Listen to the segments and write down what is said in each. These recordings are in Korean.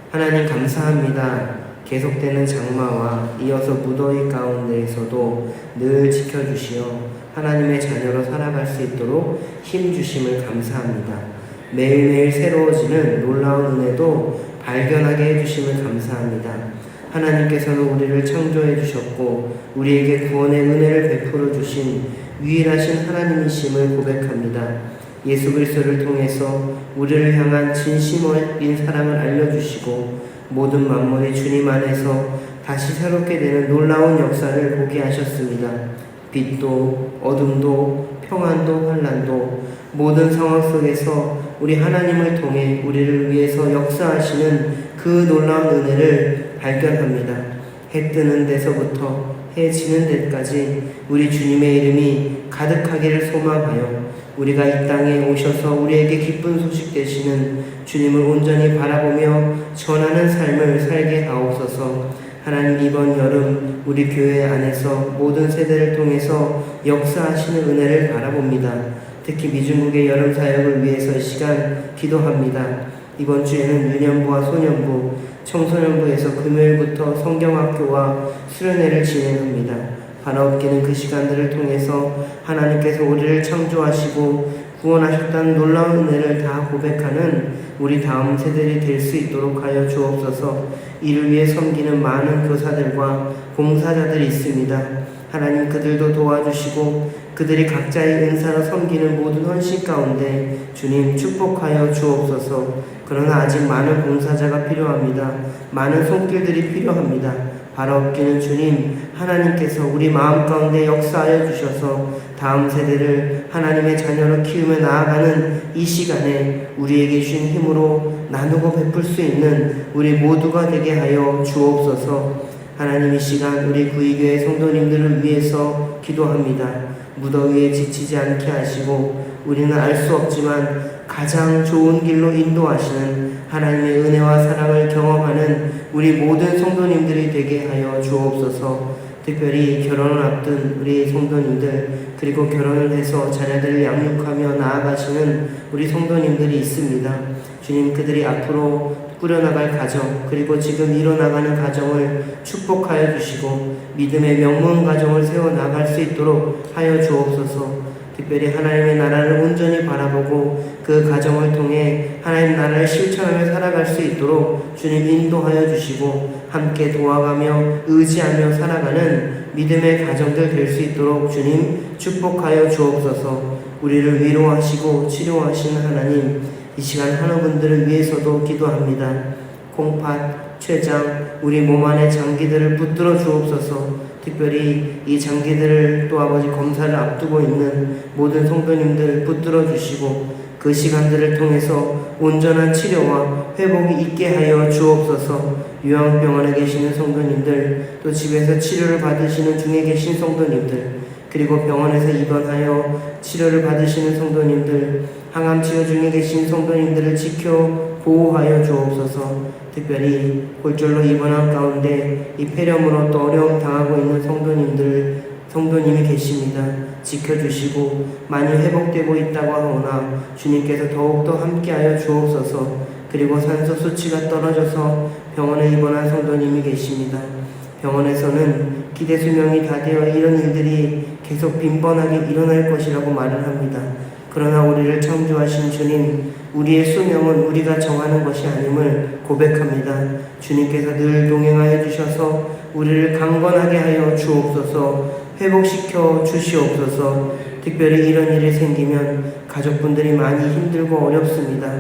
하나님 감사합니다. 계속되는 장마와 이어서 무더위 가운데에서도 늘 지켜주시어 하나님의 자녀로 살아갈 수 있도록 힘주심을 감사합니다. 매일매일 새로워지는 놀라운 은혜도 발견하게 해주심을 감사합니다. 하나님께서는 우리를 창조해 주셨고 우리에게 구원의 은혜를 베풀어 주신 유일하신 하나님이심을 고백합니다. 예수 그리스도를 통해서 우리를 향한 진심어린 사랑을 알려주시고 모든 만물이 주님 안에서 다시 새롭게 되는 놀라운 역사를 보게 하셨습니다. 빛도 어둠도 평안도 환난도 모든 상황 속에서 우리 하나님을 통해 우리를 위해서 역사하시는 그 놀라운 은혜를 발견합니다. 해 뜨는 데서부터 해 지는 데까지 우리 주님의 이름이 가득하기를 소망하여 우리가 이 땅에 오셔서 우리에게 기쁜 소식 되시는 주님을 온전히 바라보며 전하는 삶을 살게 하옵소서. 하나님, 이번 여름 우리 교회 안에서 모든 세대를 통해서 역사하시는 은혜를 바라봅니다. 특히 미중국의 여름 사역을 위해서 이 시간 기도합니다. 이번 주에는 유년부와 소년부, 청소년부에서 금요일부터 성경학교와 수련회를 진행합니다. 바라옵기는 그 시간들을 통해서 하나님께서 우리를 창조하시고 구원하셨다는 놀라운 은혜를 다 고백하는 우리 다음 세대들이 될 수 있도록 하여 주옵소서. 이를 위해 섬기는 많은 교사들과 봉사자들이 있습니다. 하나님, 그들도 도와주시고 그들이 각자의 은사로 섬기는 모든 헌신 가운데 주님 축복하여 주옵소서. 그러나 아직 많은 봉사자가 필요합니다. 많은 손길들이 필요합니다. 바라옵기는 주님, 하나님께서 우리 마음 가운데 역사하여 주셔서 다음 세대를 하나님의 자녀로 키우며 나아가는 이 시간에 우리에게 주신 힘으로 나누고 베풀 수 있는 우리 모두가 되게 하여 주옵소서. 하나님, 이 시간 우리 구의교회 성도님들을 위해서 기도합니다. 무더위에 지치지 않게 하시고 우리는 알 수 없지만 가장 좋은 길로 인도하시는 하나님의 은혜와 사랑을 경험하는 우리 모든 성도님들이 되게 하여 주옵소서. 특별히 결혼을 앞둔 우리 성도님들, 그리고 결혼을 해서 자녀들을 양육하며 나아가시는 우리 성도님들이 있습니다. 주님, 그들이 앞으로 꾸려나갈 가정, 그리고 지금 이뤄나가는 가정을 축복하여 주시고 믿음의 명문 가정을 세워나갈 수 있도록 하여 주옵소서. 특별히 하나님의 나라를 온전히 바라보고 그 가정을 통해 하나님 나라를 실천하며 살아갈 수 있도록 주님 인도하여 주시고 함께 도와가며 의지하며 살아가는 믿음의 가정들 될 수 있도록 주님 축복하여 주옵소서. 우리를 위로하시고 치료하시는 하나님, 이 시간 환우분들을 위해서도 기도합니다. 콩팥, 췌장, 우리 몸 안의 장기들을 붙들어 주옵소서. 특별히 이 장기들을 또 아버지 검사를 앞두고 있는 모든 성도님들 붙들어 주시고 그 시간들을 통해서 온전한 치료와 회복이 있게 하여 주옵소서. 요양병원에 계시는 성도님들, 또 집에서 치료를 받으시는 중에 계신 성도님들, 그리고 병원에서 입원하여 치료를 받으시는 성도님들, 항암 치료 중에 계신 성도님들을 지켜 보호하여 주옵소서. 특별히 골절로 입원한 가운데 이 폐렴으로 또 어려움 당하고 있는 성도님이 계십니다. 지켜주시고 많이 회복되고 있다고 하오나 주님께서 더욱더 함께하여 주옵소서. 그리고 산소 수치가 떨어져서 병원에 입원한 성도님이 계십니다. 병원에서는 기대 수명이 다 되어 이런 일들이 계속 빈번하게 일어날 것이라고 말을 합니다. 그러나 우리를 창조하신 주님, 우리의 수명은 우리가 정하는 것이 아님을 고백합니다. 주님께서 늘 동행하여 주셔서 우리를 강건하게 하여 주옵소서. 회복시켜 주시옵소서. 특별히 이런 일이 생기면 가족분들이 많이 힘들고 어렵습니다.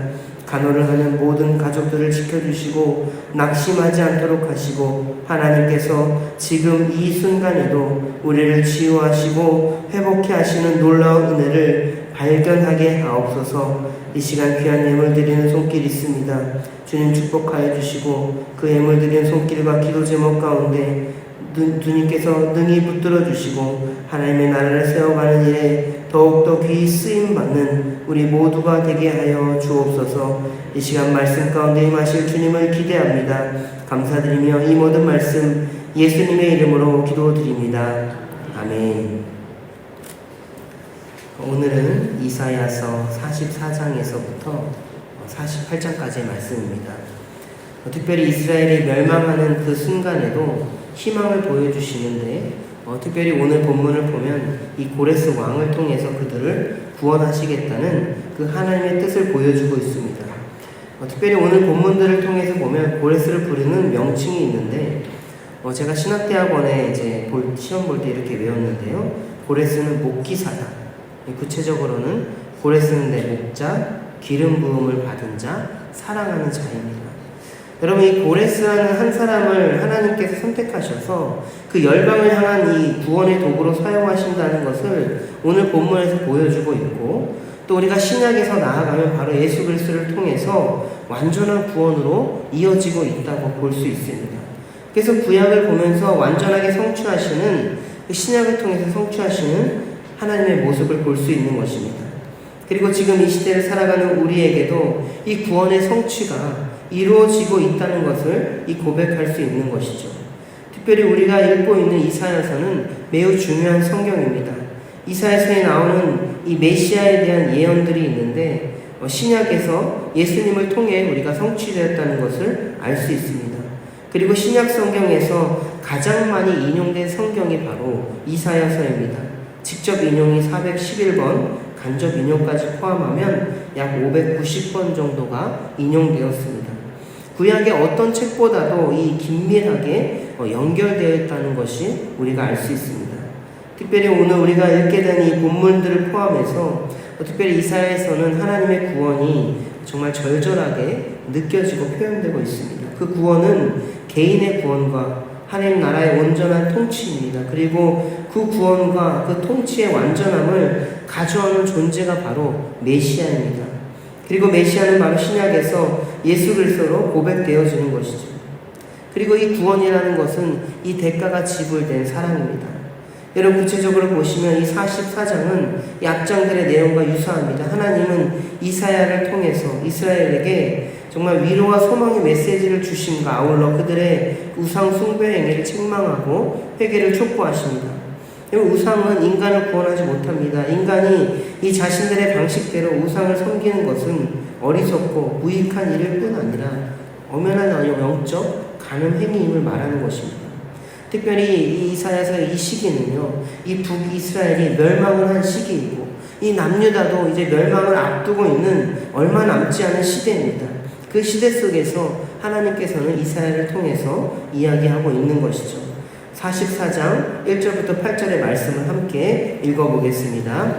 간호를 하는 모든 가족들을 지켜주시고 낙심하지 않도록 하시고 하나님께서 지금 이 순간에도 우리를 치유하시고 회복케 하시는 놀라운 은혜를 발견하게 하옵소서. 이 시간 귀한 예물 드리는 손길이 있습니다. 주님 축복하여 주시고 그 예물 드리는 손길과 기도 제목 가운데 주님께서 능히 붙들어 주시고 하나님의 나라를 세워가는 일에 더욱더 귀히 쓰임받는 우리 모두가 되게 하여 주옵소서. 이 시간 말씀 가운데 임하실 주님을 기대합니다. 감사드리며 이 모든 말씀 예수님의 이름으로 기도드립니다. 아멘. 오늘은 이사야서 44장에서부터 48장까지의 말씀입니다. 특별히 이스라엘이 멸망하는 그 순간에도 희망을 보여주시는데 특별히 오늘 본문을 보면 이 고레스 왕을 통해서 그들을 구원하시겠다는 그 하나님의 뜻을 보여주고 있습니다. 특별히 오늘 본문들을 통해서 보면 고레스를 부르는 명칭이 있는데 제가 신학대학원에 이제 시험 볼 때 이렇게 외웠는데요. 고레스는 목기사다. 구체적으로는 고레스는 내 목자, 기름 부음을 받은 자, 사랑하는 자입니다. 여러분, 이 고레스라는 한 사람을 하나님께서 선택하셔서 그 열방을 향한 이 구원의 도구로 사용하신다는 것을 오늘 본문에서 보여주고 있고, 또 우리가 신약에서 나아가면 바로 예수 그리스도를 통해서 완전한 구원으로 이어지고 있다고 볼 수 있습니다. 그래서 구약을 보면서 완전하게 성취하시는, 신약을 통해서 성취하시는 하나님의 모습을 볼 수 있는 것입니다. 그리고 지금 이 시대를 살아가는 우리에게도 이 구원의 성취가 이루어지고 있다는 것을 고백할 수 있는 것이죠. 특별히 우리가 읽고 있는 이사야서는 매우 중요한 성경입니다. 이사야서에 나오는 이 메시아에 대한 예언들이 있는데 신약에서 예수님을 통해 우리가 성취되었다는 것을 알 수 있습니다. 그리고 신약 성경에서 가장 많이 인용된 성경이 바로 이사야서입니다. 직접 인용이 411번, 간접 인용까지 포함하면 약 590번 정도가 인용되었습니다. 구약의 어떤 책보다도 이 긴밀하게 연결되어 있다는 것이 우리가 알 수 있습니다. 특별히 오늘 우리가 읽게 된 이 본문들을 포함해서 특별히 이사야에서는 하나님의 구원이 정말 절절하게 느껴지고 표현되고 있습니다. 그 구원은 개인의 구원과 하나님 나라의 온전한 통치입니다. 그리고 그 구원과 그 통치의 완전함을 가져오는 존재가 바로 메시아입니다. 그리고 메시아는 바로 신약에서 예수 그리스도로 고백되어지는 것이죠. 그리고 이 구원이라는 것은 이 대가가 지불된 사랑입니다. 여러분, 구체적으로 보시면 이 44장은 이 앞장들의 내용과 유사합니다. 하나님은 이사야를 통해서 이스라엘에게 정말 위로와 소망의 메시지를 주심과 아울러 그들의 우상 숭배 행위를 책망하고 회개를 촉구하십니다. 우상은 인간을 구원하지 못합니다. 인간이 이 자신들의 방식대로 우상을 섬기는 것은 어리석고 무익한 일일 뿐 아니라 엄연한 영적 간음 행위임을 말하는 것입니다. 특별히 이 이사야서 이 시기는요, 이 북이스라엘이 멸망을 한 시기이고 이 남유다도 이제 멸망을 앞두고 있는 얼마 남지 않은 시대입니다. 그 시대 속에서 하나님께서는 이사야를 통해서 이야기하고 있는 것이죠. 44장 1절부터 8절의 말씀을 함께 읽어보겠습니다.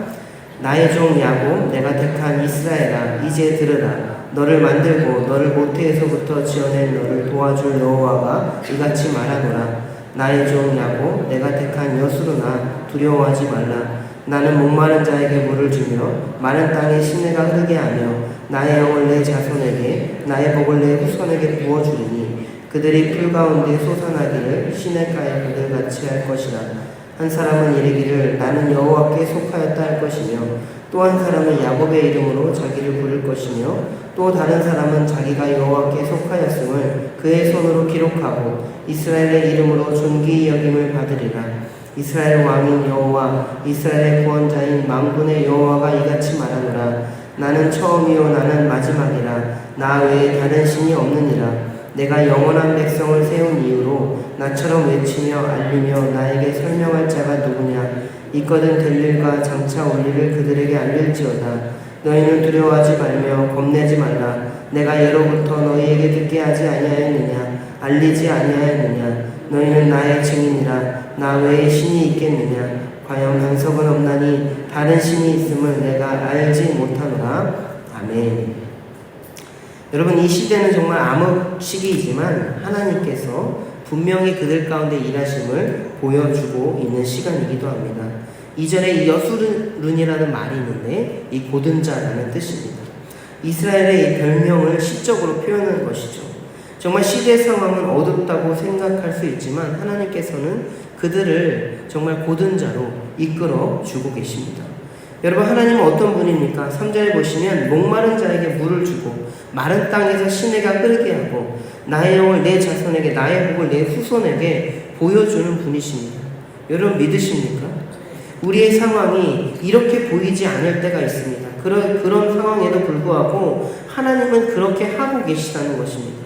나의 종 야곱, 내가 택한 이스라엘아, 이제 들으라. 너를 만들고 너를 모태에서부터 지어낸 너를 도와줄 여호와가 이같이 말하노라. 나의 종 야곱, 내가 택한 여수르나 두려워하지 말라. 나는 목마른 자에게 물을 주며 마른 땅에 시내가 흐르게 하며 나의 영을 내 자손에게 나의 복을 내 후손에게 부어주리니 그들이 풀 가운데 솟아나기를 시냇가에 그들같이 할 것이라. 한 사람은 이르기를 나는 여호와께 속하였다 할 것이며 또 한 사람은 야곱의 이름으로 자기를 부를 것이며 또 다른 사람은 자기가 여호와께 속하였음을 그의 손으로 기록하고 이스라엘의 이름으로 존귀히 여김을 받으리라. 이스라엘 왕인 여호와 이스라엘의 구원자인 만군의 여호와가 이같이 말하노라. 나는 처음이요 나는 마지막이라. 나 외에 다른 신이 없느니라. 내가 영원한 백성을 세운 이유로 나처럼 외치며 알리며 나에게 설명할 자가 누구냐. 있거든 될 일과 장차 올 일을 그들에게 알릴지어다. 너희는 두려워하지 말며 겁내지 말라. 내가 예로부터 너희에게 듣게 하지 아니하였느냐. 알리지 아니하였느냐. 너희는 나의 증인이라. 나 외에 신이 있겠느냐. 과연 반석은 없나니 다른 신이 있음을 내가 알지 못하노라. 아멘. 여러분, 이 시대는 정말 암흑 시기이지만 하나님께서 분명히 그들 가운데 일하심을 보여주고 있는 시간이기도 합니다. 2절에 여수른이라는 말이 있는데 이 고든 자라는 뜻입니다. 이스라엘의 이 별명을 시적으로 표현하는 것이죠. 정말 시대 상황은 어둡다고 생각할 수 있지만 하나님께서는 그들을 정말 고든 자로 이끌어 주고 계십니다. 여러분, 하나님은 어떤 분입니까? 3절에 보시면 목마른 자에게 물을 주고 마른 땅에서 시내가 흐르게 하고 나의 영을 내 자손에게 나의 복을 내 후손에게 보여주는 분이십니다. 여러분, 믿으십니까? 우리의 상황이 이렇게 보이지 않을 때가 있습니다. 그런 상황에도 불구하고 하나님은 그렇게 하고 계시다는 것입니다.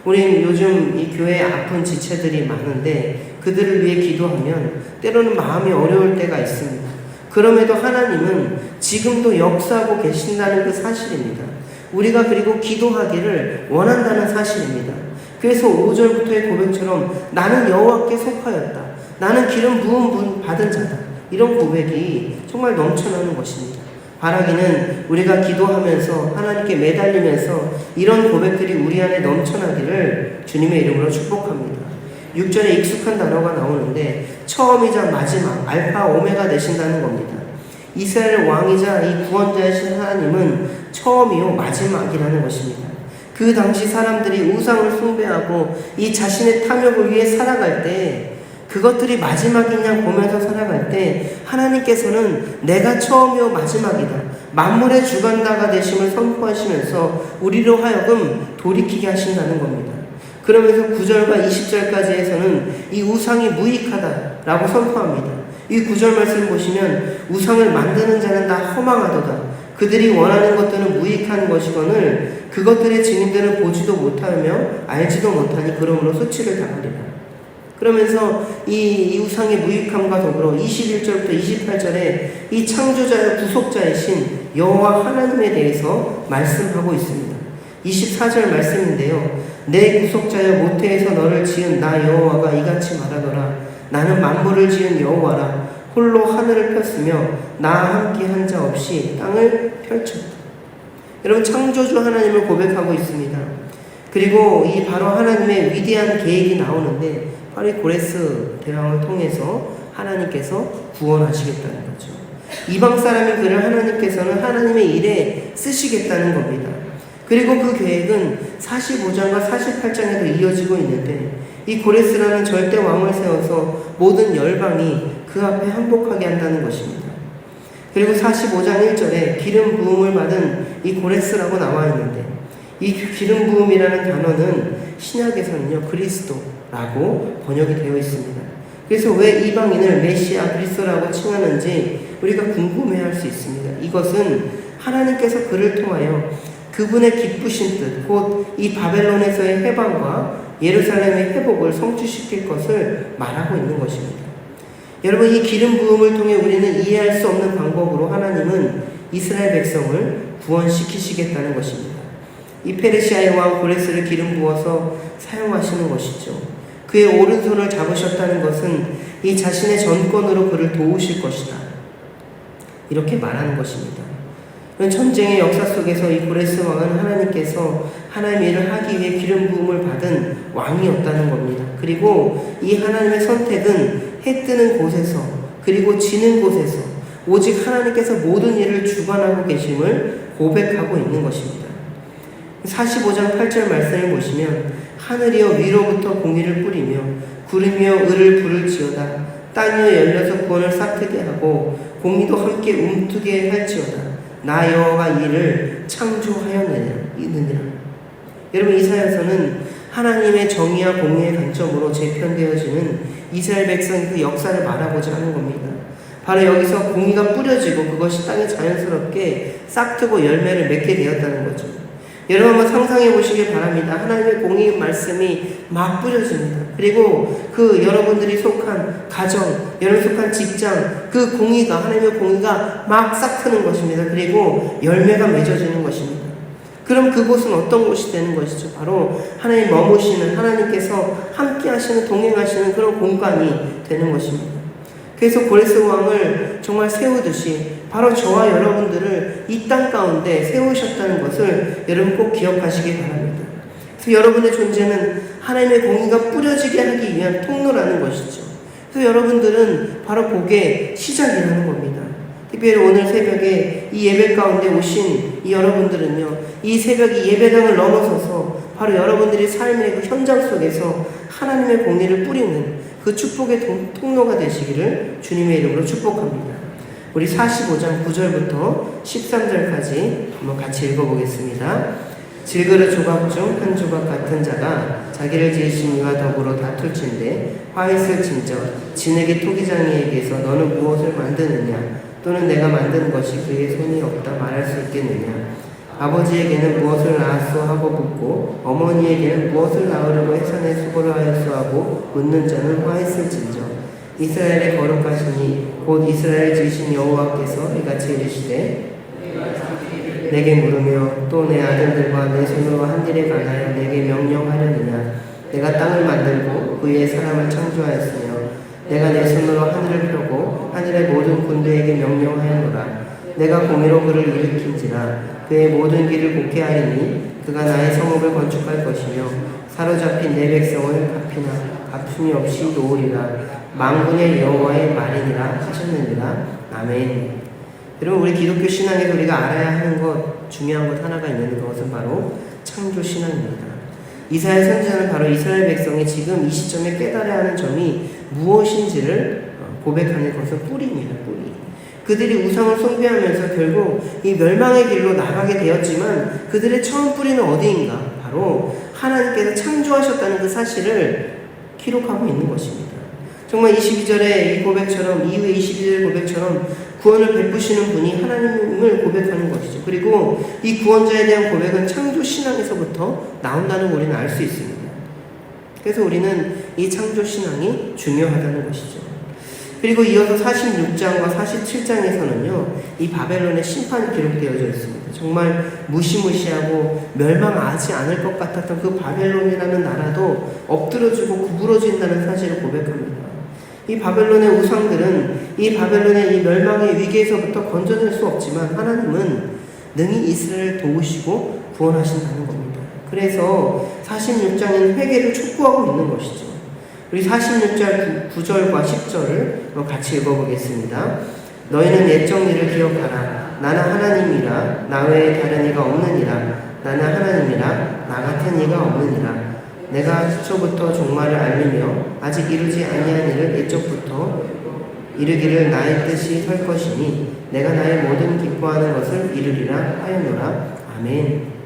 우린 요즘 이 교회에 아픈 지체들이 많은데 그들을 위해 기도하면 때로는 마음이 어려울 때가 있습니다. 그럼에도 하나님은 지금도 역사하고 계신다는 그 사실입니다. 우리가 그리고 기도하기를 원한다는 사실입니다. 그래서 5절부터의 고백처럼 나는 여호와께 속하였다. 나는 기름 부음 받은 자다. 이런 고백이 정말 넘쳐나는 것입니다. 바라기는 우리가 기도하면서 하나님께 매달리면서 이런 고백들이 우리 안에 넘쳐나기를 주님의 이름으로 축복합니다. 6절에 익숙한 단어가 나오는데 처음이자 마지막 알파 오메가 되신다는 겁니다. 이스라엘 왕이자 이 구원자이신 하나님은 처음이요 마지막이라는 것입니다. 그 당시 사람들이 우상을 숭배하고 이 자신의 탐욕을 위해 살아갈 때 그것들이 마지막이냐 보면서 살아갈 때 하나님께서는 내가 처음이요 마지막이다. 만물의 주관자가 되심을 선포하시면서 우리로 하여금 돌이키게 하신다는 겁니다. 그러면서 9절과 20절까지에서는 이 우상이 무익하다라고 선포합니다. 이 9절 말씀 보시면 우상을 만드는 자는 다 허망하도다. 그들이 원하는 것들은 무익한 것이거늘 그것들의 증인들은 보지도 못하며 알지도 못하니 그러므로 수치를 당하리라. 그러면서 이 우상의 무익함과 더불어 21절부터 28절에 이 창조자의 구속자이신 여호와 하나님에 대해서 말씀하고 있습니다. 24절 말씀인데요. 내 구속자여 모태에서 너를 지은 나 여호와가 이같이 말하더라. 나는 만물을 지은 여호와라. 홀로 하늘을 폈으며 나와 함께 한 자 없이 땅을 펼쳤다. 여러분 창조주 하나님을 고백하고 있습니다. 그리고 이 바로 하나님의 위대한 계획이 나오는데 바로 이 고레스 대왕을 통해서 하나님께서 구원하시겠다는 거죠. 이방 사람인 그를 하나님께서는 하나님의 일에 쓰시겠다는 겁니다. 그리고 그 계획은 45장과 48장에도 이어지고 있는데 이 고레스라는 절대 왕을 세워서 모든 열방이 그 앞에 항복하게 한다는 것입니다. 그리고 45장 1절에 기름 부음을 받은 이 고레스라고 나와 있는데 이 기름 부음이라는 단어는 신약에서는요 그리스도라고 번역이 되어 있습니다. 그래서 왜 이방인을 메시아 그리스도라고 칭하는지 우리가 궁금해할 수 있습니다. 이것은 하나님께서 그를 통하여 그분의 기쁘신 뜻, 곧 이 바벨론에서의 해방과 예루살렘의 회복을 성취시킬 것을 말하고 있는 것입니다. 여러분 이 기름 부음을 통해 우리는 이해할 수 없는 방법으로 하나님은 이스라엘 백성을 구원시키시겠다는 것입니다. 이 페르시아의 왕 고레스를 기름 부어서 사용하시는 것이죠. 그의 오른손을 잡으셨다는 것은 이 자신의 전권으로 그를 도우실 것이다. 이렇게 말하는 것입니다. 전쟁의 역사 속에서 이 고레스 왕은 하나님께서 하나님의 일을 하기 위해 기름 부음을 받은 왕이었다는 겁니다. 그리고 이 하나님의 선택은 해 뜨는 곳에서 그리고 지는 곳에서 오직 하나님께서 모든 일을 주관하고 계심을 고백하고 있는 것입니다. 45장 8절 말씀을 보시면 하늘이여 위로부터 공의를 뿌리며 구름이여 을을 부를지어다. 땅이여 열려서 구원을 싹트게 하고 공의도 함께 움트게 할지어다. 나 여호와가 이를 창조하였느니라. 여러분 이사야서는 하나님의 정의와 공의의 관점으로 재편되어지는 이스라엘 백성의 그 역사를 말하고자 하는 겁니다. 바로 여기서 공의가 뿌려지고 그것이 땅에 자연스럽게 싹트고 열매를 맺게 되었다는 거죠. 여러분 한번 상상해 보시길 바랍니다. 하나님의 공의 말씀이 막 뿌려집니다. 그리고 그 여러분들이 속한 가정, 여러분 속한 직장, 그 공의가, 하나님의 공의가 막 싹트는 것입니다. 그리고 열매가 맺어지는 것입니다. 그럼 그곳은 어떤 곳이 되는 것이죠? 바로 하나님 머무시는, 하나님께서 함께 하시는, 동행하시는 그런 공간이 되는 것입니다. 그래서 고레스 왕을 정말 세우듯이 바로 저와 여러분들을 이 땅 가운데 세우셨다는 것을 여러분 꼭 기억하시기 바랍니다. 그래서 여러분의 존재는 하나님의 공의가 뿌려지게 하기 위한 통로라는 것이죠. 그래서 여러분들은 바로 복의 시작이라는 겁니다. 특별히 오늘 새벽에 이 예배 가운데 오신 이 여러분들은요, 이 새벽이 예배당을 넘어서서 바로 여러분들이 삶의 그 현장 속에서 하나님의 공의를 뿌리는 그 축복의 통로가 되시기를 주님의 이름으로 축복합니다. 우리 45장 9절부터 13절까지 한번 같이 읽어보겠습니다. 질그릇 조각 중 한 조각 같은 자가 자기를 지으신 이와 더불어 다툴진대 화했을 진저 진에게 토기장이에게서 너는 무엇을 만드느냐 또는 내가 만든 것이 그의 손이 없다 말할 수 있겠느냐. 아버지에게는 무엇을 낳았소 하고 묻고 어머니에게는 무엇을 낳으려고 해산에 수고를 하였소 하고 묻는 자는 화했을진저. 이스라엘의 거룩하시니 곧 이스라엘 지으신 여호와께서 이같이 이르시되 내게 물으며 또 내 아들들과 내 손으로 한 일에 관하여 내게 명령하려느냐. 내가 땅을 만들고 그 위에 사람을 창조하였으며 내가 내 손으로 하늘을 펴고 하늘의 모든 군대에게 명령하였노라. 내가 공의로 그를 일으킨지라. 그의 모든 길을 곱게 하리니 그가 나의 성읍을 건축할 것이며 사로잡힌 내 백성을 갚음이 없이 놓으리라. 만군의 여호와의 말이니라 하셨느니라. 아멘. 여러분, 우리 기독교 신앙에서 우리가 알아야 하는 것, 중요한 것 하나가 있는 것은 바로 창조 신앙입니다. 이사야 선지자는 바로 이스라엘 백성이 지금 이 시점에 깨달아야 하는 점이 무엇인지를 고백하는 것은 뿌리입니다. 뿌리. 그들이 우상을 숭배하면서 결국 이 멸망의 길로 나가게 되었지만 그들의 처음 뿌리는 어디인가? 바로 하나님께서 창조하셨다는 그 사실을 기록하고 있는 것입니다. 정말 22절의 이 고백처럼, 이후의 22절 고백처럼 구원을 베푸시는 분이 하나님을 고백하는 것이죠. 그리고 이 구원자에 대한 고백은 창조 신앙에서부터 나온다는 걸 우리는 알 수 있습니다. 그래서 우리는 이 창조 신앙이 중요하다는 것이죠. 그리고 이어서 46장과 47장에서는요, 이 바벨론의 심판이 기록되어져 있습니다. 정말 무시무시하고 멸망하지 않을 것 같았던 그 바벨론이라는 나라도 엎드러지고 구부러진다는 사실을 고백합니다. 이 바벨론의 우상들은 이 바벨론의 이 멸망의 위기에서부터 건져낼 수 없지만 하나님은 능히 이스라엘을 도우시고 구원하신다는 겁니다. 그래서 46장에는 회개를 촉구하고 있는 것이죠. 우리 46절 9절과 10절을 같이 읽어보겠습니다. 너희는 옛적 일을 기억하라. 나는 하나님이라. 나 외에 다른 이가 없느니라. 나는 하나님이라. 나 같은 이가 없느니라. 내가 시초부터 종말을 알리며 아직 이루지 아니한 일을 옛적부터 이르기를 나의 뜻이 설 것이니 내가 나의 모든 기뻐하는 것을 이루리라 하였노라. 아멘.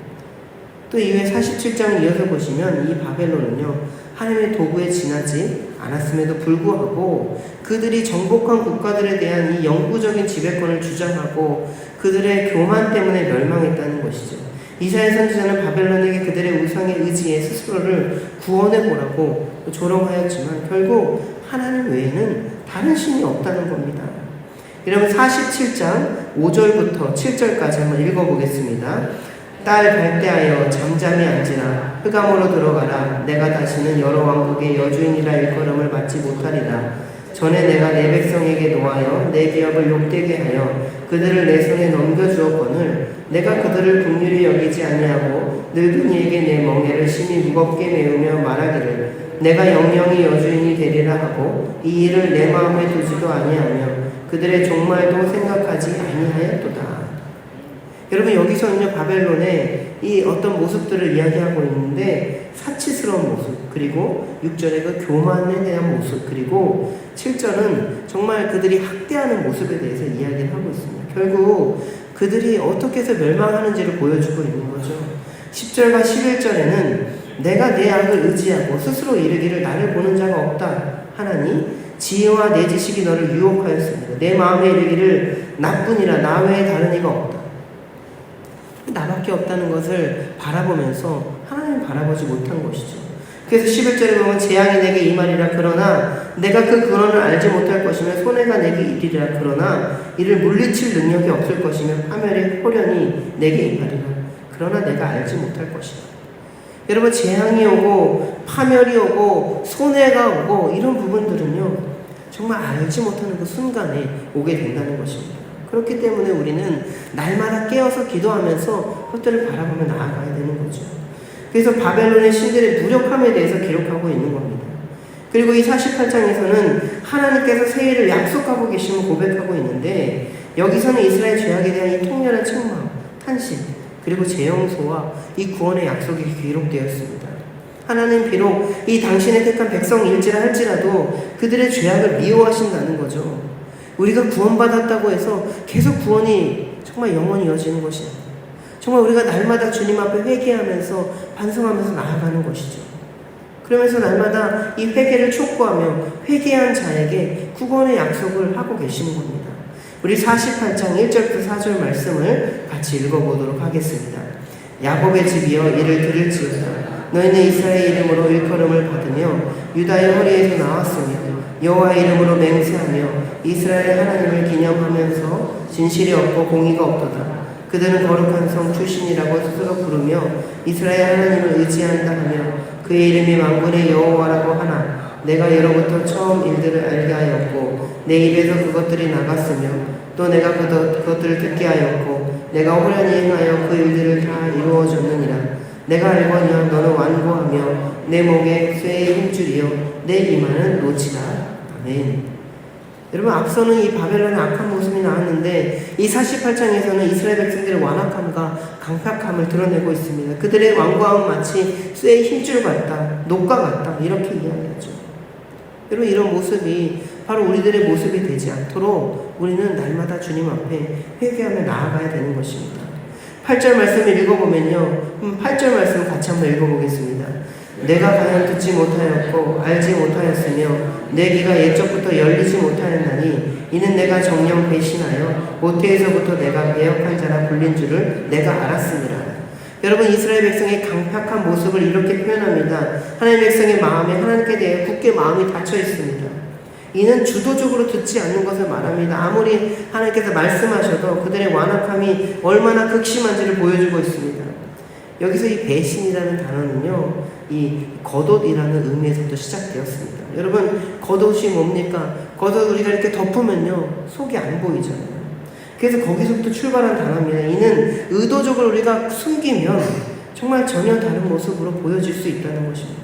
또 이후에 47장을 이어서 보시면 이 바벨론은요, 하나님의 도구에 지나지 않았음에도 불구하고 그들이 정복한 국가들에 대한 이 영구적인 지배권을 주장하고 그들의 교만 때문에 멸망했다는 것이죠. 이사야 선지자는 바벨론에게 그들의 우상에 의지해 스스로를 구원해보라고 조롱하였지만 결국 하나님 외에는 다른 신이 없다는 겁니다. 여러분, 47장 5절부터 7절까지 한번 읽어보겠습니다. 딸 발대하여 잠잠히 앉으라. 흑암으로 들어가라. 내가 다시는 여러 왕국의 여주인이라 일컬음을 받지 못하리라. 전에 내가 내 백성에게 노하여 내 기업을 욕되게 하여 그들을 내 손에 넘겨주었거늘 내가 그들을 긍휼히 여기지 아니하고 늙은이에게 내 멍에를 심히 무겁게 메우며 말하기를 내가 영영이 여주인이 되리라 하고 이 일을 내 마음에 두지도 아니하며 그들의 종말도 생각하지 아니하였도다. 여러분, 여기서는요, 바벨론의 이 어떤 모습들을 이야기하고 있는데 사치스러운 모습, 그리고 6절의 그 교만에 대한 모습, 그리고 7절은 정말 그들이 학대하는 모습에 대해서 이야기를 하고 있습니다. 결국 그들이 어떻게 해서 멸망하는지를 보여주고 있는 거죠. 10절과 11절에는 내가 내 악을 의지하고 스스로 이르기를 나를 보는 자가 없다 하나니 지혜와 내 지식이 너를 유혹하였습니다. 내 마음에 이르기를 나뿐이라 나 외에 다른 이가 없다. 나밖에 없다는 것을 바라보면서 하나님을 바라보지 못한 것이죠. 그래서 11절에 보면 재앙이 내게 임하리라. 그러나 내가 그 근원을 알지 못할 것이며 손해가 내게 이르리라. 그러나 이를 물리칠 능력이 없을 것이며 파멸의 호련이 내게 임하리라. 그러나 내가 알지 못할 것이다. 여러분, 재앙이 오고 파멸이 오고 손해가 오고 이런 부분들은요, 정말 알지 못하는 그 순간에 오게 된다는 것입니다. 그렇기 때문에 우리는 날마다 깨어서 기도하면서 그것들을 바라보며 나아가야 되는 거죠. 그래서 바벨론의 신들의 무력함에 대해서 기록하고 있는 겁니다. 그리고 이 48장에서는 하나님께서 새 일을 약속하고 계심을 고백하고 있는데 여기서는 이스라엘 죄악에 대한 이 통렬한 책망, 탄식, 그리고 재용서와 이 구원의 약속이 기록되어 있습니다. 하나님 비록 이 당신의 택한 백성일지라 할지라도 그들의 죄악을 미워하신다는 거죠. 우리가 구원받았다고 해서 계속 구원이 정말 영원히 이어지는 것이 아니에요. 정말 우리가 날마다 주님 앞에 회개하면서 반성하면서 나아가는 것이죠. 그러면서 날마다 이 회개를 촉구하며 회개한 자에게 구원의 약속을 하고 계시는 겁니다. 우리 48장 1절부터 4절 말씀을 같이 읽어보도록 하겠습니다. 야곱의 집이여 이를 들을지어다. 너희는 이스라엘 이름으로 일컬음을 받으며 유다의 허리에서 나왔으며 여호와의 이름으로 맹세하며 이스라엘 하나님을 기념하면서 진실이 없고 공의가 없도다. 그들은 거룩한 성 출신이라고 스스로 부르며 이스라엘 하나님을 의지한다 하며 그의 이름이 만군의 여호와라고 하나 내가 예로부터 처음 일들을 알게 하였고 내 입에서 그것들이 나갔으며 또 내가 그것들을 듣게 하였고 내가 호련히 행하여 그 일들을 다 이루어졌느니라. 내가 알거니와 너는 완고하며 내 목에 쇠의 힘줄이요 내 이마는 노치다. 아멘. 여러분, 앞서는 이 바벨론의 악한 모습이 나왔는데 이 48장에서는 이스라엘 백성들의 완악함과 강팍함을 드러내고 있습니다. 그들의 완고함은 마치 쇠의 힘줄 같다, 녹과 같다, 이렇게 이야기하죠. 여러분, 이런 모습이 바로 우리들의 모습이 되지 않도록 우리는 날마다 주님 앞에 회개하며 나아가야 되는 것입니다. 8절 말씀을 읽어보면요, 8절 말씀 같이 한번 읽어보겠습니다. 내가 과연 듣지 못하였고 알지 못하였으며 내 귀가 옛적부터 열리지 못하였나니 이는 내가 정녕 배신하여 모태에서부터 내가 배역한 자라 불린 줄을 내가 알았습니다. 여러분, 이스라엘 백성의 강팍한 모습을 이렇게 표현합니다. 하나님의 백성의 마음에 하나님께 대해 굳게 마음이 닫혀 있습니다. 이는 주도적으로 듣지 않는 것을 말합니다. 아무리 하나님께서 말씀하셔도 그들의 완악함이 얼마나 극심한지를 보여주고 있습니다. 여기서 이 배신이라는 단어는요, 이 겉옷이라는 의미에서부터 시작되었습니다. 여러분, 겉옷이 뭡니까? 겉옷 우리가 이렇게 덮으면요, 속이 안 보이잖아요. 그래서 거기서부터 출발한 단어입니다. 이는 의도적으로 우리가 숨기면 정말 전혀 다른 모습으로 보여질 수 있다는 것입니다.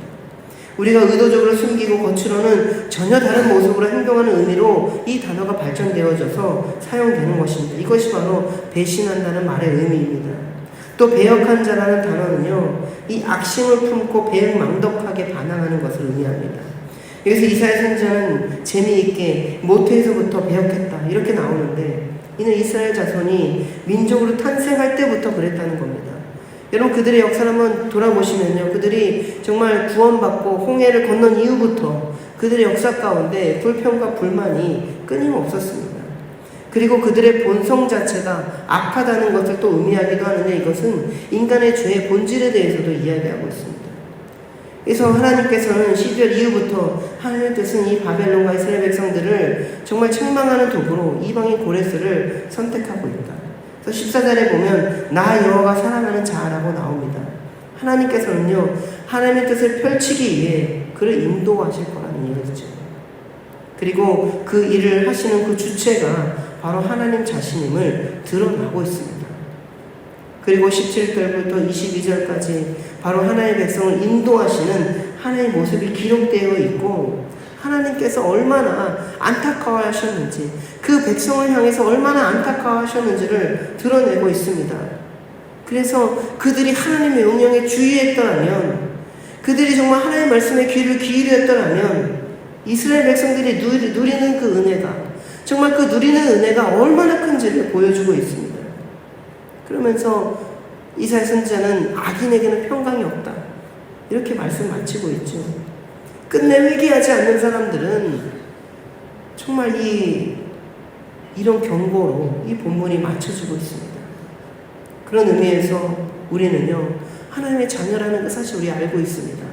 우리가 의도적으로 숨기고 겉으로는 전혀 다른 모습으로 행동하는 의미로 이 단어가 발전되어져서 사용되는 것입니다. 이것이 바로 배신한다는 말의 의미입니다. 또 배역한 자라는 단어는요, 이 악심을 품고 배은망덕하게 반항하는 것을 의미합니다. 여기서 이사야 선지자는 재미있게 모태에서부터 배역했다 이렇게 나오는데 이는 이스라엘 자손이 민족으로 탄생할 때부터 그랬다는 겁니다. 여러분, 그들의 역사를 한번 돌아보시면요, 그들이 정말 구원받고 홍해를 건넌 이후부터 그들의 역사 가운데 불평과 불만이 끊임없었습니다. 그리고 그들의 본성 자체가 악하다는 것을 또 의미하기도 하는데 이것은 인간의 죄의 본질에 대해서도 이야기하고 있습니다. 그래서 하나님께서는 시절 이후부터 하나님의 뜻은 이 바벨론과 이스라엘 백성들을 정말 책망하는 도구로 이방인 고레스를 선택하고 있다. 그래서 14절에 보면 나 여호와가 사랑하는 자라고 나옵니다. 하나님께서는요, 하나님의 뜻을 펼치기 위해 그를 인도하실 거라는 얘기죠. 그리고 그 일을 하시는 그 주체가 바로 하나님 자신임을 드러나고 있습니다. 그리고 17절부터 22절까지 바로 하나님의 백성을 인도하시는 하나님의 모습이 기록되어 있고 하나님께서 얼마나 안타까워하셨는지 그 백성을 향해서 얼마나 안타까워하셨는지를 드러내고 있습니다. 그래서 그들이 하나님의 명령에 주의했더라면 그들이 정말 하나님의 말씀에 귀를 기울였더라면 이스라엘 백성들이 누리는 그 은혜가 정말 그 누리는 은혜가 얼마나 큰지를 보여주고 있습니다. 그러면서 이사야 선지자는 악인에게는 평강이 없다 이렇게 말씀 마치고 있죠. 끝내 회개하지 않는 사람들은 정말 이런 경고로 이 본문이 맞춰지고 있습니다. 그런 의미에서 우리는요, 하나님의 자녀라는 그 사실 우리 알고 있습니다.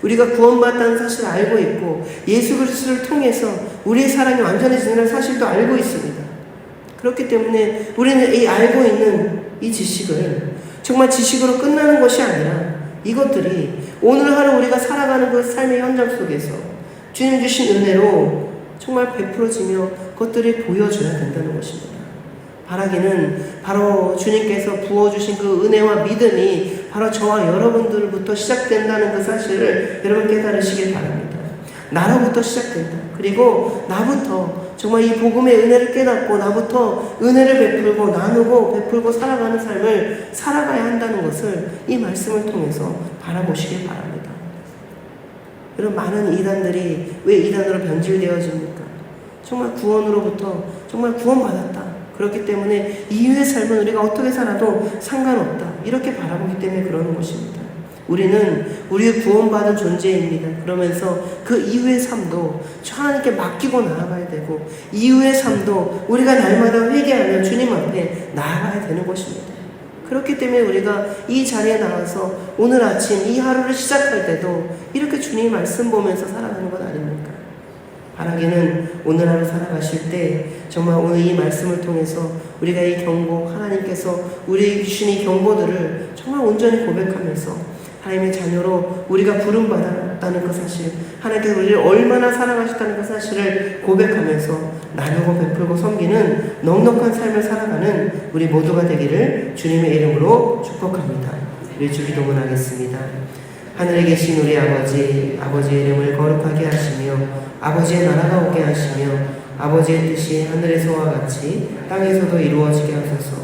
우리가 구원받았다는 사실을 알고 있고 예수 그리스도를 통해서 우리의 사랑이 완전해지는 사실도 알고 있습니다. 그렇기 때문에 우리는 이 알고 있는 이 지식을 정말 지식으로 끝나는 것이 아니라 이것들이 오늘 하루 우리가 살아가는 그 삶의 현장 속에서 주님 주신 은혜로 정말 베풀어지며 그것들이 보여줘야 된다는 것입니다. 바라기는 바로 주님께서 부어주신 그 은혜와 믿음이 바로 저와 여러분들부터 시작된다는 그 사실을 여러분 깨달으시길 바랍니다. 나로부터 시작된다. 그리고 나부터 정말 이 복음의 은혜를 깨닫고 나부터 은혜를 베풀고 나누고 베풀고 살아가는 삶을 살아가야 한다는 것을 이 말씀을 통해서 바라보시길 바랍니다. 여러분, 많은 이단들이 왜 이단으로 변질되어집니까? 정말 구원으로부터 정말 구원받았다. 그렇기 때문에 이후의 삶은 우리가 어떻게 살아도 상관없다. 이렇게 바라보기 때문에 그러는 것입니다. 우리는 우리의 구원받은 존재입니다. 그러면서 그 이후의 삶도 하나님께 맡기고 나아가야 되고, 이후의 삶도 우리가 날마다 회개하며 주님 앞에 나아가야 되는 것입니다. 그렇기 때문에 우리가 이 자리에 나와서 오늘 아침 이 하루를 시작할 때도 이렇게 주님 말씀 보면서 살아가는 것 아닙니까? 바라기는 오늘 하루 살아가실 때 정말 오늘 이 말씀을 통해서 우리가 이 경고, 하나님께서 우리에게 주신 이 경고들을 정말 온전히 고백하면서 하나님의 자녀로 우리가 부름받았다는 그 사실, 하나님께서 우리를 얼마나 사랑하셨다는 그 사실을 고백하면서 나누고 베풀고 섬기는 넉넉한 삶을 살아가는 우리 모두가 되기를 주님의 이름으로 축복합니다. 우리 주기도문 하겠습니다. 하늘에 계신 우리 아버지, 아버지의 이름을 거룩하게 하시며 아버지의 나라가 오게 하시며 아버지의 뜻이 하늘에서와 같이 땅에서도 이루어지게 하소서.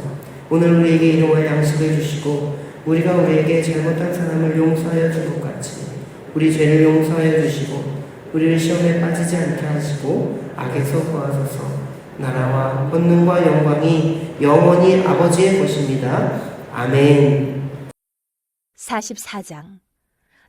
오늘 우리에게 일용할 양식을 주시고 우리가 우리에게 잘못한 사람을 용서하여 준 것 같이 우리 죄를 용서하여 주시고 우리를 시험에 빠지지 않게 하시고 악에서 구하소서. 나라와 권능과 영광이 영원히 아버지의 것입니다. 아멘. 44장.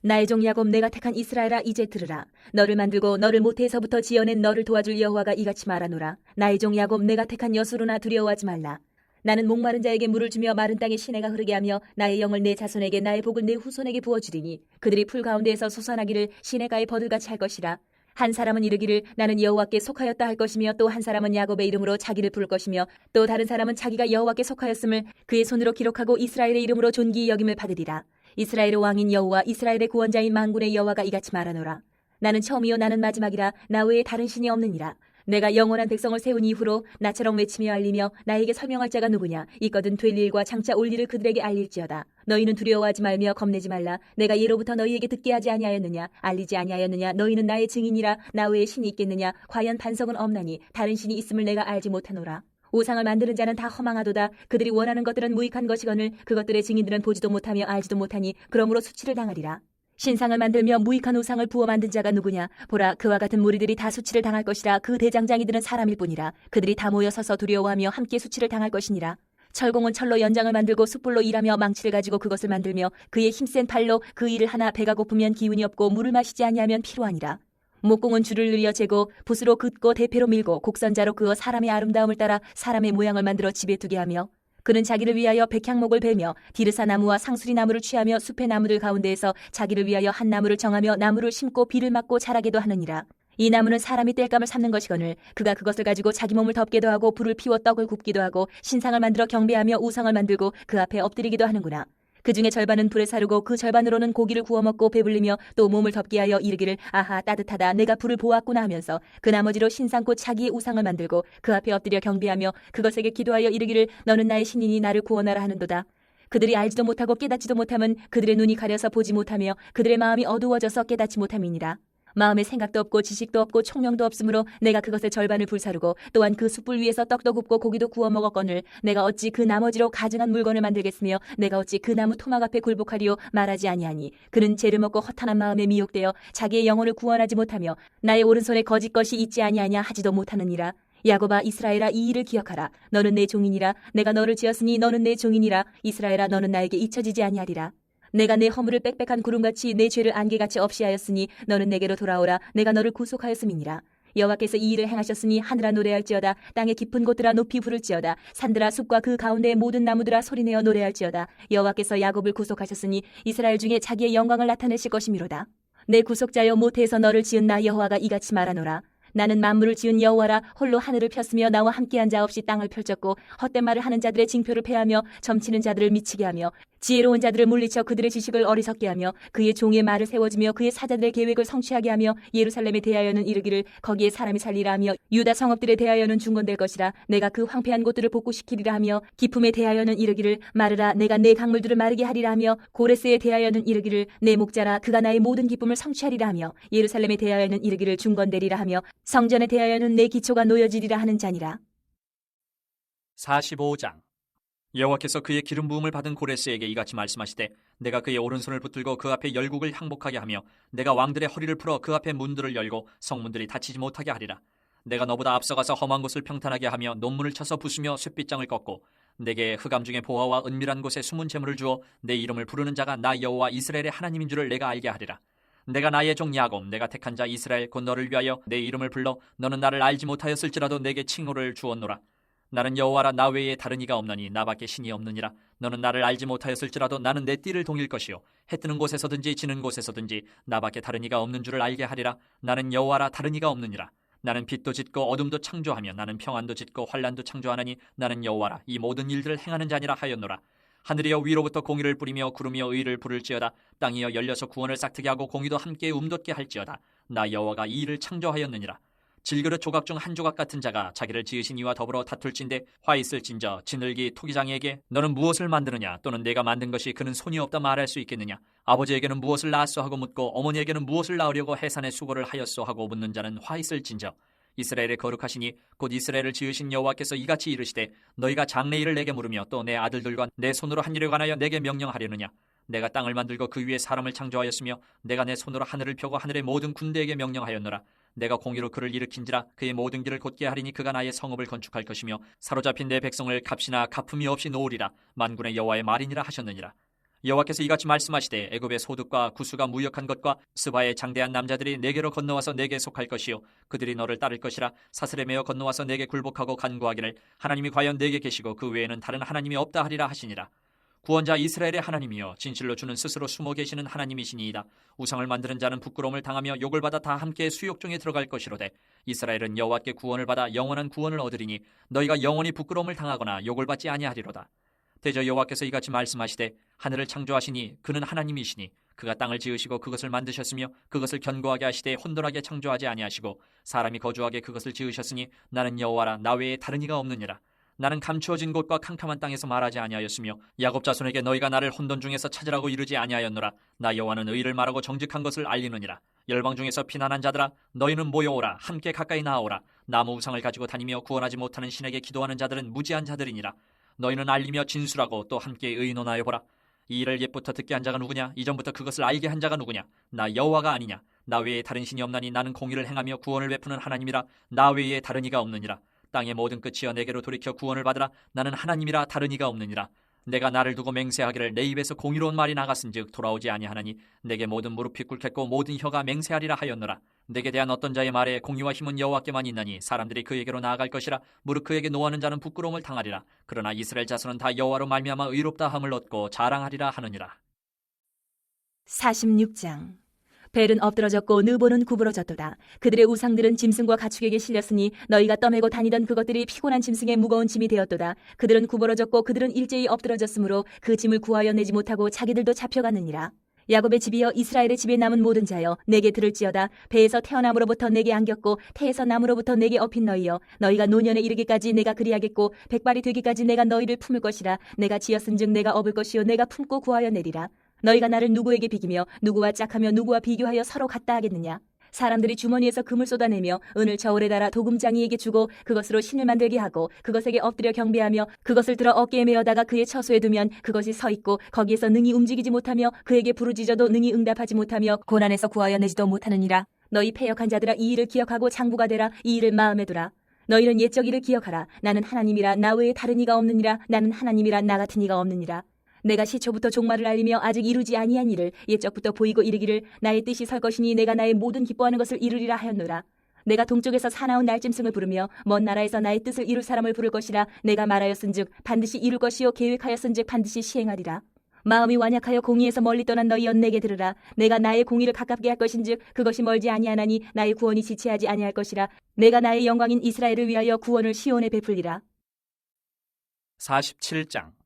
나의 종 야곱, 내가 택한 이스라엘아, 이제 들으라. 너를 만들고 너를 모태에서부터 지어낸 너를 도와줄 여호와가 이같이 말하노라. 나의 종 야곱, 내가 택한 여수로나 두려워하지 말라. 나는 목마른 자에게 물을 주며 마른 땅에 시내가 흐르게 하며 나의 영을 내 자손에게, 나의 복을 내 후손에게 부어주리니 그들이 풀 가운데에서 솟아나기를 시내가의 버들같이 할 것이라. 한 사람은 이르기를 나는 여호와께 속하였다 할 것이며, 또 한 사람은 야곱의 이름으로 자기를 부를 것이며, 또 다른 사람은 자기가 여호와께 속하였음을 그의 손으로 기록하고 이스라엘의 이름으로 존귀히 여김을 받으리라. 이스라엘의 왕인 여호와, 이스라엘의 구원자인 만군의 여호와가 이같이 말하노라. 나는 처음이요 나는 마지막이라. 나 외에 다른 신이 없느니라. 내가 영원한 백성을 세운 이후로 나처럼 외치며 알리며 나에게 설명할 자가 누구냐. 있거든 될 일과 장차 올 일을 그들에게 알릴지어다. 너희는 두려워하지 말며 겁내지 말라. 내가 예로부터 너희에게 듣게 하지 아니하였느냐. 알리지 아니하였느냐. 너희는 나의 증인이라. 나 외에 신이 있겠느냐. 과연 반석은 없나니 다른 신이 있음을 내가 알지 못하노라. 우상을 만드는 자는 다 허망하도다. 그들이 원하는 것들은 무익한 것이거늘 그것들의 증인들은 보지도 못하며 알지도 못하니 그러므로 수치를 당하리라. 신상을 만들며 무익한 우상을 부어 만든 자가 누구냐. 보라, 그와 같은 무리들이 다 수치를 당할 것이라. 그 대장장이들은 사람일 뿐이라. 그들이 다 모여 서서 두려워하며 함께 수치를 당할 것이니라. 철공은 철로 연장을 만들고 숯불로 일하며 망치를 가지고 그것을 만들며 그의 힘센 팔로 그 일을 하나. 배가 고프면 기운이 없고 물을 마시지 아니하면 피로하니라. 목공은 줄을 늘려 재고 붓으로 긋고 대패로 밀고 곡선자로 그어 사람의 아름다움을 따라 사람의 모양을 만들어 집에 두게 하며, 그는 자기를 위하여 백향목을 베며 디르사 나무와 상수리 나무를 취하며 숲의 나무들 가운데에서 자기를 위하여 한 나무를 정하며 나무를 심고 비를 맞고 자라게도 하느니라. 이 나무는 사람이 땔감을 삼는 것이거늘 그가 그것을 가지고 자기 몸을 덮게도 하고 불을 피워 떡을 굽기도 하고 신상을 만들어 경배하며 우상을 만들고 그 앞에 엎드리기도 하는구나. 그 중에 절반은 불에 사르고 그 절반으로는 고기를 구워 먹고 배불리며 또 몸을 덮게 하여 이르기를 아하 따뜻하다, 내가 불을 보았구나 하면서 그 나머지로 신상곧 자기의 우상을 만들고 그 앞에 엎드려 경배하며 그것에게 기도하여 이르기를 너는 나의 신이니 나를 구원하라 하는도다. 그들이 알지도 못하고 깨닫지도 못함은 그들의 눈이 가려서 보지 못하며 그들의 마음이 어두워져서 깨닫지 못함이니라. 마음에 생각도 없고 지식도 없고 총명도 없으므로 내가 그것의 절반을 불사르고 또한 그 숯불 위에서 떡도 굽고 고기도 구워 먹었거늘 내가 어찌 그 나머지로 가증한 물건을 만들겠으며 내가 어찌 그 나무 토막 앞에 굴복하리요. 말하지 아니하니 그는 죄를 먹고 허탄한 마음에 미혹되어 자기의 영혼을 구원하지 못하며 나의 오른손에 거짓 것이 있지 아니하냐 하지도 못하느니라. 야곱아, 이스라엘아, 이 일을 기억하라. 너는 내 종이니라. 내가 너를 지었으니 너는 내 종이니라. 이스라엘아, 너는 나에게 잊혀지지 아니하리라. 내가 내 허물을 빽빽한 구름같이 내 죄를 안개같이 없이 하였으니 너는 내게로 돌아오라. 내가 너를 구속하였음이니라. 여호와께서 이 일을 행하셨으니 하늘아 노래할지어다. 땅의 깊은 곳들아 높이 부를지어다. 산들아 숲과 그 가운데의 모든 나무들아 소리내어 노래할지어다. 여호와께서 야곱을 구속하셨으니 이스라엘 중에 자기의 영광을 나타내실 것이미로다. 내 구속자여, 모태에서 너를 지은 나 여호와가 이같이 말하노라. 나는 만물을 지은 여호와라. 홀로 하늘을 폈으며 나와 함께한 자 없이 땅을 펼쳤고 헛된 말을 하는 자들의 징표를 패하며 점치는 자들을 미치게 하며 지혜로운 자들을 물리쳐 그들의 지식을 어리석게 하며 그의 종의 말을 세워주며 그의 사자들의 계획을 성취하게 하며 예루살렘에 대하여는 이르기를 거기에 사람이 살리라 하며 유다 성읍들에 대하여는 중건될 것이라. 내가 그 황폐한 곳들을 복구시키리라 하며 기품에 대하여는 이르기를 마르라. 내가 내 강물들을 마르게 하리라 하며 고레스에 대하여는 이르기를 내 목자라. 그가 나의 모든 기쁨을 성취하리라 하며 예루살렘에 대하여는 이르기를 중건되리라 하며 성전에 대하여는 내 기초가 놓여지리라 하는 자니라. 45장. 여호와께서 그의 기름 부음을 받은 고레스에게 이같이 말씀하시되 내가 그의 오른손을 붙들고 그 앞에 열국을 항복하게 하며 내가 왕들의 허리를 풀어 그 앞에 문들을 열고 성문들이 닫히지 못하게 하리라. 내가 너보다 앞서가서 험한 곳을 평탄하게 하며 논문을 쳐서 부수며 쇠빗장을 꺾고 내게 흑암 중에 보화와 은밀한 곳에 숨은 재물을 주어 내 이름을 부르는 자가 나 여호와 이스라엘의 하나님인 줄을 내가 알게 하리라. 내가 나의 종 야곱 내가 택한 자 이스라엘 곧 너를 위하여 내 이름을 불러 너는 나를 알지 못하였을지라도 내게 칭호를 주었노라. 나는 여호와라 나 외에 다른 이가 없나니 나밖에 신이 없느니라. 너는 나를 알지 못하였을지라도 나는 내 띠를 동일 것이요 해 뜨는 곳에서든지 지는 곳에서든지 나밖에 다른 이가 없는 줄을 알게 하리라. 나는 여호와라 다른 이가 없느니라. 나는 빛도 짓고 어둠도 창조하며 나는 평안도 짓고 환란도 창조하나니 나는 여호와라 이 모든 일들을 행하는 자니라 하였노라. 하늘이여 위로부터 공의를 뿌리며 구름이여 의를 부를지어다. 땅이여 열려서 구원을 싹트게 하고 공의도 함께 움돋게 할지어다. 나 여호와가 이 일을 창조하였느니라. 질그릇 조각 중 한 조각 같은 자가 자기를 지으신 이와 더불어 다툴진대 화 있을진저 지늘기 토기장에게 너는 무엇을 만드느냐 또는 내가 만든 것이 그는 손이 없다 말할 수 있겠느냐. 아버지에게는 무엇을 낳았소 하고 묻고 어머니에게는 무엇을 낳으려고 해산의 수고를 하였소 하고 묻는 자는 화 있을진저. 이스라엘의 거룩하시니 곧 이스라엘을 지으신 여호와께서 이같이 이르시되 너희가 장래일을 내게 물으며 또 내 아들들과 내 손으로 한 일에 관하여 내게 명령하려느냐. 내가 땅을 만들고 그 위에 사람을 창조하였으며 내가 내 손으로 하늘을 펴고 하늘의 모든 군대에게 명령하였노라. 내가 공의로 그를 일으킨지라 그의 모든 길을 곧게 하리니 그가 나의 성읍을 건축할 것이며 사로잡힌 내 백성을 값이나 갚음이 없이 놓으리라. 만군의 여호와의 말이니라 하셨느니라. 여호와께서 이같이 말씀하시되 애굽의 소득과 구수가 무역한 것과 스바의 장대한 남자들이 내게로 건너와서 내게 속할 것이요 그들이 너를 따를 것이라. 사슬에 매어 건너와서 내게 굴복하고 간구하기를 하나님이 과연 내게 계시고 그 외에는 다른 하나님이 없다 하리라 하시니라. 구원자 이스라엘의 하나님이여 진실로 주는 스스로 숨어 계시는 하나님이시니이다. 우상을 만드는 자는 부끄러움을 당하며 욕을 받아 다 함께 수욕 중에 들어갈 것이로되 이스라엘은 여호와께 구원을 받아 영원한 구원을 얻으리니 너희가 영원히 부끄러움을 당하거나 욕을 받지 아니하리로다. 대저 여호와께서 이같이 말씀하시되 하늘을 창조하시니 그는 하나님이시니 그가 땅을 지으시고 그것을 만드셨으며 그것을 견고하게 하시되 혼돈하게 창조하지 아니하시고 사람이 거주하게 그것을 지으셨으니 나는 여호와라 나 외에 다른 이가 없느니라. 나는 감추어진 곳과 캄캄한 땅에서 말하지 아니하였으며 야곱 자손에게 너희가 나를 혼돈 중에서 찾으라고 이르지 아니하였노라. 나 여호와는 의를 말하고 정직한 것을 알리느니라. 열방 중에서 피난한 자들아 너희는 모여오라. 함께 가까이 나아오라. 나무 우상을 가지고 다니며 구원하지 못하는 신에게 기도하는 자들은 무지한 자들이니라. 너희는 알리며 진술하고 또 함께 의논하여 보라. 이 일을 옛부터 듣게 한 자가 누구냐? 이전부터 그것을 알게 한 자가 누구냐? 나 여호와가 아니냐? 나 외에 다른 신이 없나니 나는 공의를 행하며 구원을 베푸는 하나님이라. 나 외에 다른 이가 없느니라. 땅의 모든 끝이여 내게로 돌이켜 구원을 받으라. 나는 하나님이라 다른 이가 없느니라. 내가 나를 두고 맹세하기를 내 입에서 공의로운 말이 나갔은즉 돌아오지 아니하나니 내게 모든 무릎이 꿇겠고 모든 혀가 맹세하리라 하였노라. 내게 대한 어떤 자의 말에 공의와 힘은 여호와께만 있나니 사람들이 그에게로 나아갈 것이라. 무릇 그에게 노하는 자는 부끄러움을 당하리라. 그러나 이스라엘 자손은 다 여호와로 말미암아 의롭다 함을 얻고 자랑하리라 하느니라. 46장. 벨은 엎드러졌고 느보는 구부러졌도다. 그들의 우상들은 짐승과 가축에게 실렸으니 너희가 떠매고 다니던 그것들이 피곤한 짐승의 무거운 짐이 되었도다. 그들은 구부러졌고 그들은 일제히 엎드러졌으므로 그 짐을 구하여 내지 못하고 자기들도 잡혀갔느니라. 야곱의 집이여 이스라엘의 집에 남은 모든 자여 내게 들을지어다. 배에서 태어남으로부터 내게 안겼고 태에서 남으로부터 내게 업힌 너희여 너희가 노년에 이르기까지 내가 그리하겠고 백발이 되기까지 내가 너희를 품을 것이라. 내가 지었은즉 내가 업을 것이요 내가 품고 구하여 내리라. 너희가 나를 누구에게 비기며 누구와 짝하며 누구와 비교하여 서로 같다 하겠느냐. 사람들이 주머니에서 금을 쏟아내며 은을 저울에 달아 도금장이에게 주고 그것으로 신을 만들게 하고 그것에게 엎드려 경배하며 그것을 들어 어깨에 메어다가 그의 처소에 두면 그것이 서 있고 거기에서 능히 움직이지 못하며 그에게 부르짖어도 능히 응답하지 못하며 고난에서 구하여 내지도 못하느니라. 너희 패역한 자들아 이 일을 기억하고 장부가 되라. 이 일을 마음에 두라. 너희는 옛적 일을 기억하라. 나는 하나님이라 나 외에 다른 이가 없느니라. 나는 하나님이라 나 같은 이가 없느니라. 내가 시초부터 종말을 알리며 아직 이루지 아니한 일을 옛적부터 보이고 이르기를 나의 뜻이 설 것이니 내가 나의 모든 기뻐하는 것을 이루리라 하였노라. 내가 동쪽에서 사나운 날짐승을 부르며 먼 나라에서 나의 뜻을 이룰 사람을 부를 것이라. 내가 말하였은즉 반드시 이룰 것이요 계획하였은즉 반드시 시행하리라. 마음이 완약하여 공의에서 멀리 떠난 너희여 내게 들으라. 내가 나의 공의를 가깝게 할 것인즉 그것이 멀지 아니하나니 나의 구원이 지체하지 아니할 것이라. 내가 나의 영광인 이스라엘을 위하여 구원을 시온에 베풀리라. 47장.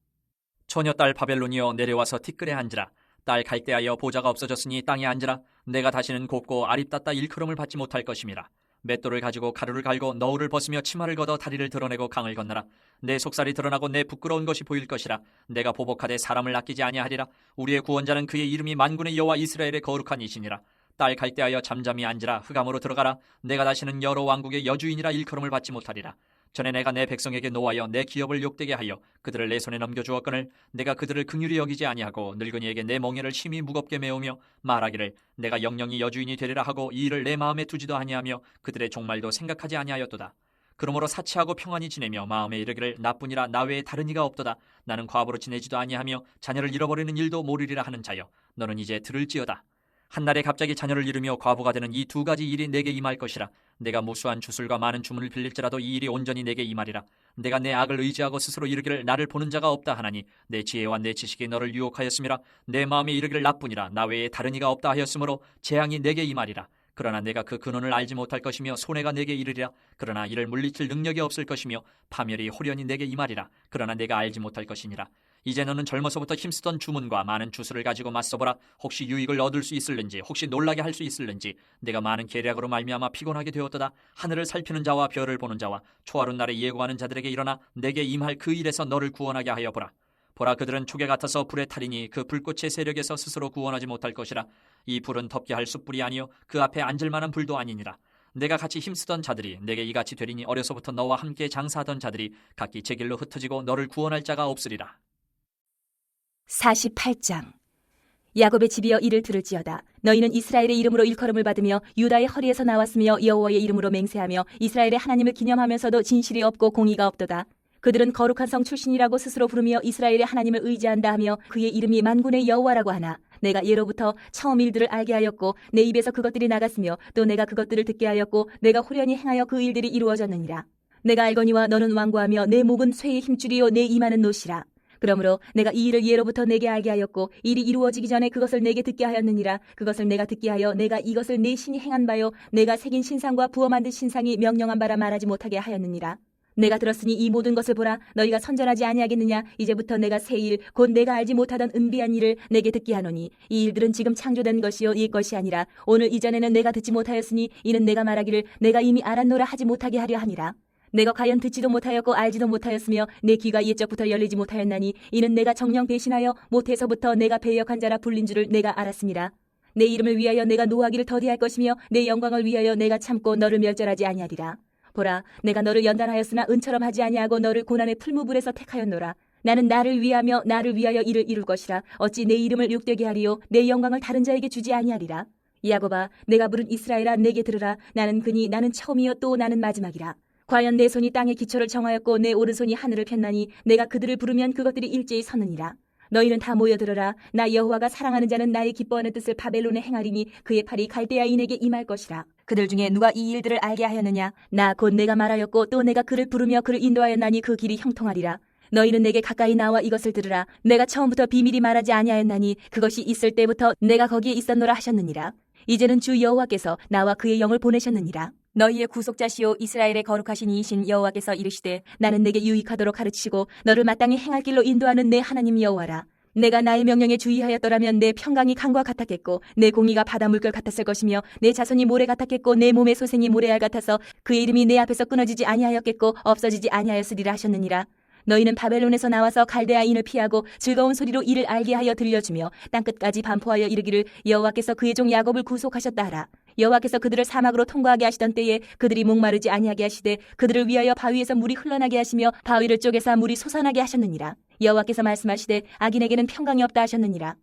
처녀딸 바벨론이여 내려와서 티끌에 앉으라. 딸 갈대하여 보좌가 없어졌으니 땅에 앉으라. 내가 다시는 곱고 아립답다 일컬음을 받지 못할 것임이라. 맷돌을 가지고 가루를 갈고 너울을 벗으며 치마를 걷어 다리를 드러내고 강을 건너라. 내 속살이 드러나고 내 부끄러운 것이 보일 것이라. 내가 보복하되 사람을 아끼지 아니하리라. 우리의 구원자는 그의 이름이 만군의 여호와 이스라엘의 거룩한 이시니라. 딸 갈대하여 잠잠히 앉으라. 흑암으로 들어가라. 내가 다시는 여러 왕국의 여주인이라 일컬음을 받지 못하리라. 전에 내가 내 백성에게 노하여 내 기업을 욕되게 하여 그들을 내 손에 넘겨주었거늘 내가 그들을 긍휼히 여기지 아니하고 늙은이에게 내 멍에를 심히 무겁게 메우며 말하기를 내가 영영이 여주인이 되리라 하고 이 일을 내 마음에 두지도 아니하며 그들의 종말도 생각하지 아니하였도다. 그러므로 사치하고 평안히 지내며 마음에 이르기를 나뿐이라 나 외에 다른 이가 없도다. 나는 과부로 지내지도 아니하며 자녀를 잃어버리는 일도 모르리라 하는 자여, 너는 이제 들을지어다. 한날에 갑자기 자녀를 잃으며 과부가 되는 이 두 가지 일이 내게 임할 것이라. 내가 무수한 주술과 많은 주문을 빌릴지라도 이 일이 온전히 내게 임하리라. 내가 내 악을 의지하고 스스로 이르기를 나를 보는 자가 없다 하나니 내 지혜와 내 지식이 너를 유혹하였음이라. 내 마음에 이르기를 나뿐이라 나 외에 다른 이가 없다 하였으므로 재앙이 내게 임하리라. 그러나 내가 그 근원을 알지 못할 것이며 손해가 내게 이르리라. 그러나 이를 물리칠 능력이 없을 것이며 파멸이 홀연히 내게 임하리라. 그러나 내가 알지 못할 것이니라. 이제 너는 젊어서부터 힘쓰던 주문과 많은 주술을 가지고 맞서보라. 혹시 유익을 얻을 수 있을는지, 혹시 놀라게 할 수 있을는지. 내가 많은 계략으로 말미암아 피곤하게 되었도다. 하늘을 살피는 자와 별을 보는 자와 초하룻 날에 예고하는 자들에게 일어나 내게 임할 그 일에서 너를 구원하게 하여 보라. 보라, 그들은 초계 같아서 불에 타리니 그 불꽃의 세력에서 스스로 구원하지 못할 것이라. 이 불은 덮게 할 숯불이 아니요 그 앞에 앉을 만한 불도 아니니라. 내가 같이 힘쓰던 자들이 내게 이같이 되리니 어려서부터 너와 함께 장사하던 자들이 각기 제 길로 흩어지고 너를 구원할 자가 없으리라. 48장. 야곱의 집이여 이를 들을지어다. 너희는 이스라엘의 이름으로 일컬음을 받으며 유다의 허리에서 나왔으며 여호와의 이름으로 맹세하며 이스라엘의 하나님을 기념하면서도 진실이 없고 공의가 없도다. 그들은 거룩한 성 출신이라고 스스로 부르며 이스라엘의 하나님을 의지한다 하며 그의 이름이 만군의 여호와라고 하나, 내가 예로부터 처음 일들을 알게 하였고 내 입에서 그것들이 나갔으며 또 내가 그것들을 듣게 하였고 내가 호련히 행하여 그 일들이 이루어졌느니라. 내가 알거니와 너는 완고하며 내 목은 쇠의 힘줄이요 내 이마는 노시라. 그러므로 내가 이 일을 예로부터 내게 알게 하였고 일이 이루어지기 전에 그것을 내게 듣게 하였느니라. 그것을 내가 듣게 하여 내가 이것을 내 신이 행한 바요 내가 새긴 신상과 부어 만든 신상이 명령한 바라 말하지 못하게 하였느니라. 내가 들었으니 이 모든 것을 보라. 너희가 선전하지 아니하겠느냐. 이제부터 내가 새 일 곧 내가 알지 못하던 은비한 일을 내게 듣게 하노니 이 일들은 지금 창조된 것이요 이 것이 아니라 오늘 이전에는 내가 듣지 못하였으니 이는 내가 말하기를 내가 이미 알았노라 하지 못하게 하려 함이라. 내가 과연 듣지도 못하였고 알지도 못하였으며 내 귀가 옛적부터 열리지 못하였나니 이는 내가 정령 배신하여 못해서부터 내가 배역한 자라 불린 줄을 내가 알았습니다. 내 이름을 위하여 내가 노하기를 더디할 것이며 내 영광을 위하여 내가 참고 너를 멸절하지 아니하리라. 보라, 내가 너를 연단하였으나 은처럼 하지 아니하고 너를 고난의 풀무불에서 택하였노라. 나는 나를 위하며 나를 위하여 이를 이룰 것이라. 어찌 내 이름을 욕되게 하리요 내 영광을 다른 자에게 주지 아니하리라. 야곱아, 내가 부른 이스라엘아 내게 들으라. 나는 그니 나는 처음이요 또 나는 마지막이라. 과연 내 손이 땅의 기초를 정하였고 내 오른손이 하늘을 폈나니 내가 그들을 부르면 그것들이 일제히 서느니라. 너희는 다 모여들어라. 나 여호와가 사랑하는 자는 나의 기뻐하는 뜻을 바벨론에 행하리니 그의 팔이 갈대아인에게 임할 것이라. 그들 중에 누가 이 일들을 알게 하였느냐. 나 곧 내가 말하였고 또 내가 그를 부르며 그를 인도하였나니 그 길이 형통하리라. 너희는 내게 가까이 나와 이것을 들으라. 내가 처음부터 비밀이 말하지 아니하였나니 그것이 있을 때부터 내가 거기에 있었노라 하셨느니라. 이제는 주 여호와께서 나와 그의 영을 보내셨느니라. 너희의 구속자시오 이스라엘의 거룩하신 이이신 여호와께서 이르시되 나는 내게 유익하도록 가르치시고 너를 마땅히 행할 길로 인도하는 내 하나님 여호와라. 내가 나의 명령에 주의하였더라면 내 평강이 강과 같았겠고 내 공의가 바다 물결 같았을 것이며 내 자손이 모래 같았겠고 내 몸의 소생이 모래알 같아서 그의 이름이 내 앞에서 끊어지지 아니하였겠고 없어지지 아니하였으리라 하셨느니라. 너희는 바벨론에서 나와서 갈대아인을 피하고 즐거운 소리로 이를 알게 하여 들려주며 땅끝까지 반포하여 이르기를 여호와께서 그의 종 야곱을 구속하셨다 하라. 여호와께서 그들을 사막으로 통과하게 하시던 때에 그들이 목마르지 아니하게 하시되 그들을 위하여 바위에서 물이 흘러나게 하시며 바위를 쪼개사 물이 솟아나게 하셨느니라. 여호와께서 말씀하시되 악인에게는 평강이 없다 하셨느니라.